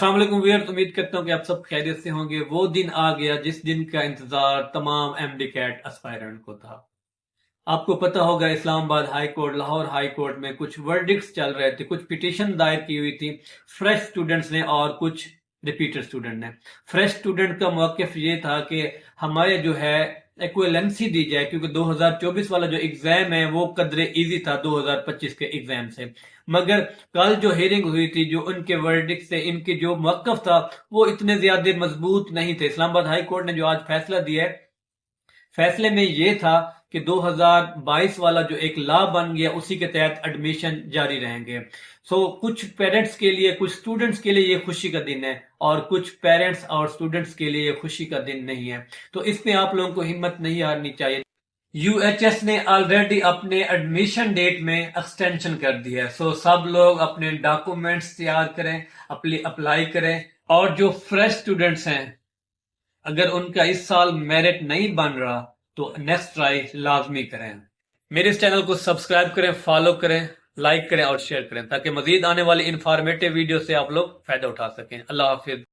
अस्सलाम वालेकुम व्यूअर्स, उम्मीद करता हूँ कि आप सब खैरियत से होंगे। वो दिन आ गया जिस दिन का इंतजार तमाम एमडी कैट एस्पायरेंट को था। आपको पता होगा Islamabad high court, Lahore high court में कुछ वर्डिक्ट्स चल रहे थे, कुछ पिटीशन दायर की हुई थी फ्रेश स्टूडेंट्स ने और कुछ रिपीटर स्टूडेंट ने। फ्रेश स्टूडेंट का मौक़िफ़ ये था कि हमारे जो है एक्विवेलेंसी दी जाए, क्योंकि 2024 वाला जो एग्जाम है वो कदरे इजी था 2025 के एग्जाम से। मगर कल जो हियरिंग हुई थी, जो उनके वर्डिक्ट से इनके जो मौक़िफ़ था वो इतने ज्यादा मजबूत नहीं थे। इस्लामाबाद हाई कोर्ट ने जो आज फैसला दिया है, फैसले में ये था कि 2022 वाला जो एक लॉ बन गया उसी के तहत एडमिशन जारी रहेंगे। कुछ पेरेंट्स के लिए, कुछ स्टूडेंट्स के लिए ये खुशी का दिन है और कुछ पेरेंट्स और स्टूडेंट्स के लिए ये खुशी का दिन नहीं है। तो इसमें आप लोगों को हिम्मत नहीं हारनी चाहिए। यूएचएस ने ऑलरेडी अपने एडमिशन डेट में एक्सटेंशन कर दिया है। सब लोग अपने डॉक्यूमेंट्स तैयार करें, अप्लाई करें। और जो फ्रेश स्टूडेंट्स हैं, अगर उनका इस साल मेरिट नहीं बन रहा तो नेक्स्ट ट्राई लाजमी करें। मेरे इस चैनल को सब्सक्राइब करें, फॉलो करें, लाइक करें और शेयर करें ताकि मजीद आने वाली इंफॉर्मेटिव वीडियो से आप लोग फायदा उठा सकें। अल्लाह हाफिज।